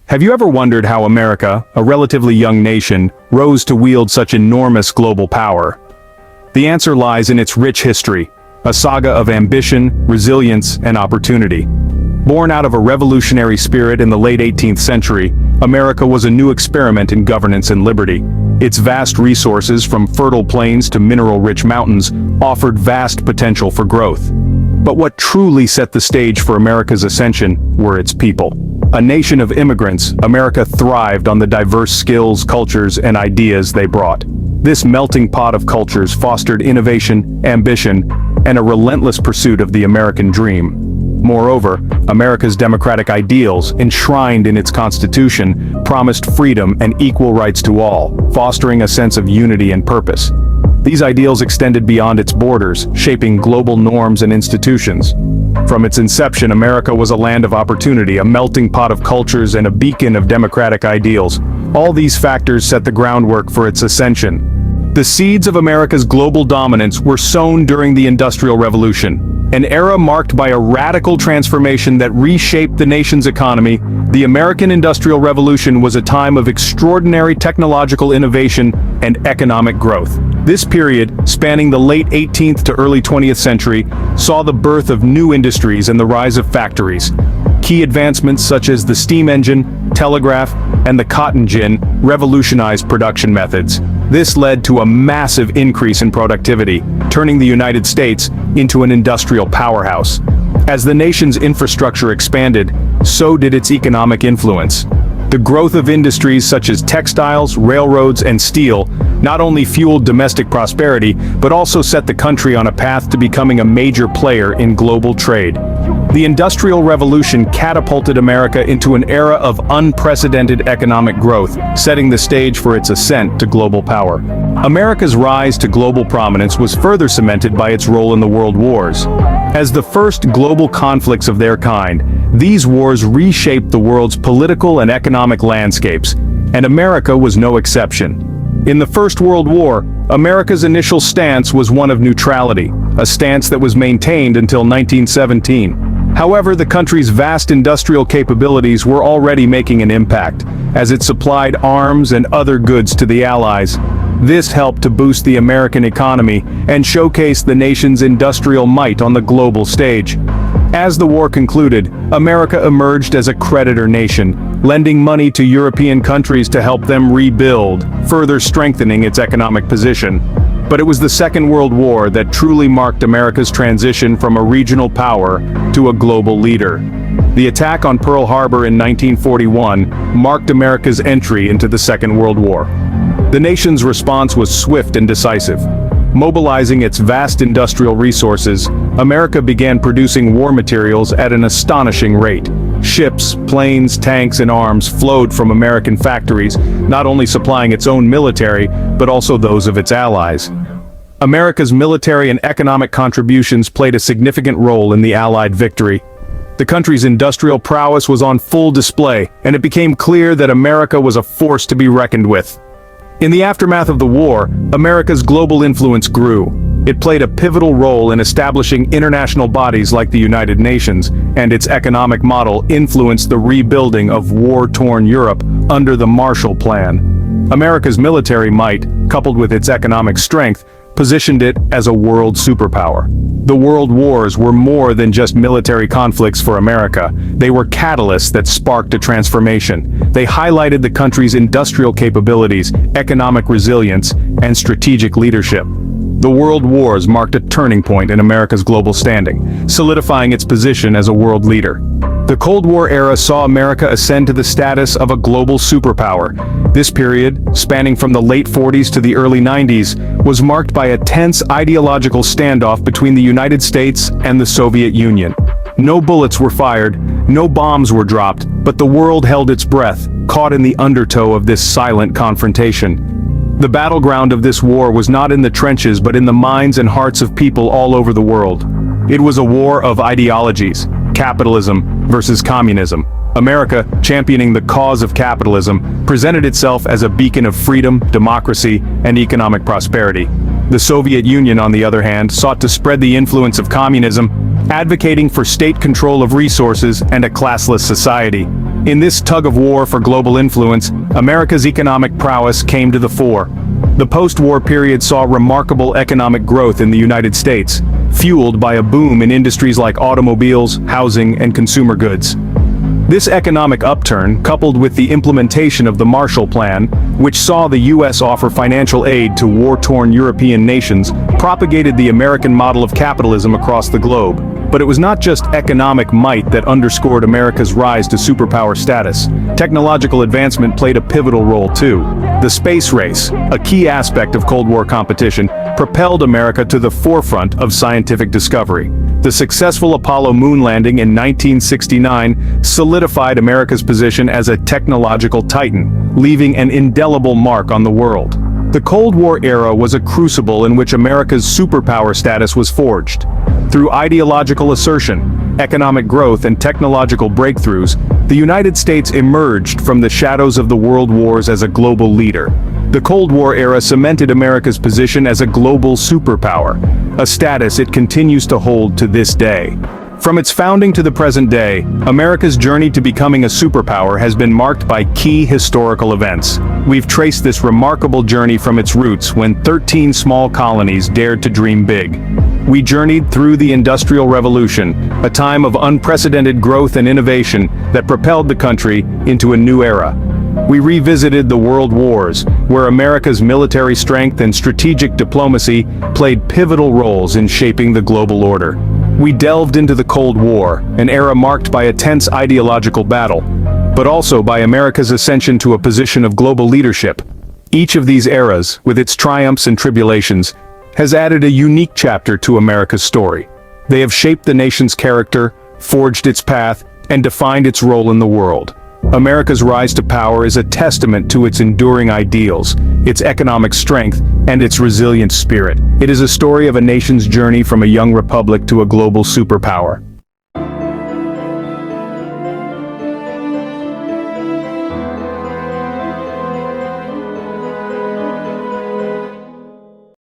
Have you ever wondered how America, a relatively young nation, rose to wield such enormous global power? The answer lies in its rich history, a saga of ambition, resilience, and opportunity. Born out of a revolutionary spirit in the late 18th century, America was a new experiment in governance and liberty. Its vast resources, from fertile plains to mineral-rich mountains, offered vast potential for growth. But what truly set the stage for America's ascension were its people. A nation of immigrants, America thrived on the diverse skills, cultures, and ideas they brought. This melting pot of cultures fostered innovation, ambition, and a relentless pursuit of the American dream. Moreover, America's democratic ideals, enshrined in its Constitution, promised freedom and equal rights to all, fostering a sense of unity and purpose. These ideals extended beyond its borders, shaping global norms and institutions. From its inception, America was a land of opportunity, a melting pot of cultures, and a beacon of democratic ideals. All these factors set the groundwork for its ascension. The seeds of America's global dominance were sown during the Industrial Revolution, an era marked by a radical transformation that reshaped the nation's economy. The American Industrial Revolution was a time of extraordinary technological innovation and economic growth. This period, spanning the late 18th to early 20th century, saw the birth of new industries and the rise of factories. Key advancements such as the steam engine, telegraph, and the cotton gin revolutionized production methods. This led to a massive increase in productivity, turning the United States into an industrial powerhouse. As the nation's infrastructure expanded, so did its economic influence. The growth of industries such as textiles, railroads, and steel not only fueled domestic prosperity, but also set the country on a path to becoming a major player in global trade. The Industrial Revolution catapulted America into an era of unprecedented economic growth, setting the stage for its ascent to global power. America's rise to global prominence was further cemented by its role in the World Wars. As the first global conflicts of their kind, these wars reshaped the world's political and economic landscapes, and America was no exception. In the First World War, America's initial stance was one of neutrality, a stance that was maintained until 1917. However, the country's vast industrial capabilities were already making an impact, as it supplied arms and other goods to the Allies. This helped to boost the American economy and showcase the nation's industrial might on the global stage. As the war concluded, America emerged as a creditor nation, lending money to European countries to help them rebuild, further strengthening its economic position. But it was the Second World War that truly marked America's transition from a regional power to a global leader. The attack on Pearl Harbor in 1941 marked America's entry into the Second World War. The nation's response was swift and decisive. Mobilizing its vast industrial resources, America began producing war materials at an astonishing rate. Ships, planes, tanks, and arms flowed from American factories, not only supplying its own military, but also those of its allies. America's military and economic contributions played a significant role in the Allied victory. The country's industrial prowess was on full display, and it became clear that America was a force to be reckoned with. In the aftermath of the war, America's global influence grew. It played a pivotal role in establishing international bodies like the United Nations, and its economic model influenced the rebuilding of war-torn Europe under the Marshall Plan. America's military might, coupled with its economic strength, positioned it as a world superpower. The world wars were more than just military conflicts for America. They were catalysts that sparked a transformation. They highlighted the country's industrial capabilities, economic resilience, and strategic leadership. The world wars marked a turning point in America's global standing, solidifying its position as a world leader. The Cold War era saw America ascend to the status of a global superpower. This period, spanning from the late 40s to the early 90s, was marked by a tense ideological standoff between the United States and the Soviet Union. No bullets were fired, no bombs were dropped, but the world held its breath, caught in the undertow of this silent confrontation. The battleground of this war was not in the trenches but in the minds and hearts of people all over the world. It was a war of ideologies, capitalism versus communism. America, championing the cause of capitalism, presented itself as a beacon of freedom, democracy, and economic prosperity. The Soviet Union, on the other hand, sought to spread the influence of communism, advocating for state control of resources and a classless society. In this tug-of-war for global influence, America's economic prowess came to the fore. The post-war period saw remarkable economic growth in the United States, fueled by a boom in industries like automobiles, housing, and consumer goods. This economic upturn, coupled with the implementation of the Marshall Plan, which saw the U.S. offer financial aid to war-torn European nations, propagated the American model of capitalism across the globe. But it was not just economic might that underscored America's rise to superpower status. Technological advancement played a pivotal role too. The space race, a key aspect of Cold War competition, propelled America to the forefront of scientific discovery. The successful Apollo moon landing in 1969 solidified America's position as a technological titan, leaving an indelible mark on the world. The Cold War era was a crucible in which America's superpower status was forged. Through ideological assertion, economic growth, and technological breakthroughs, the United States emerged from the shadows of the world wars as a global leader. The Cold War era cemented America's position as a global superpower, a status it continues to hold to this day. From its founding to the present day, America's journey to becoming a superpower has been marked by key historical events. We've traced this remarkable journey from its roots when 13 small colonies dared to dream big. We journeyed through the Industrial Revolution, a time of unprecedented growth and innovation that propelled the country into a new era. We revisited the World Wars, where America's military strength and strategic diplomacy played pivotal roles in shaping the global order. We delved into the Cold War, an era marked by a tense ideological battle, but also by America's ascension to a position of global leadership. Each of these eras, with its triumphs and tribulations, has added a unique chapter to America's story. They have shaped the nation's character, forged its path, and defined its role in the world. America's rise to power is a testament to its enduring ideals, its economic strength, and its resilient spirit. It is a story of a nation's journey from a young republic to a global superpower.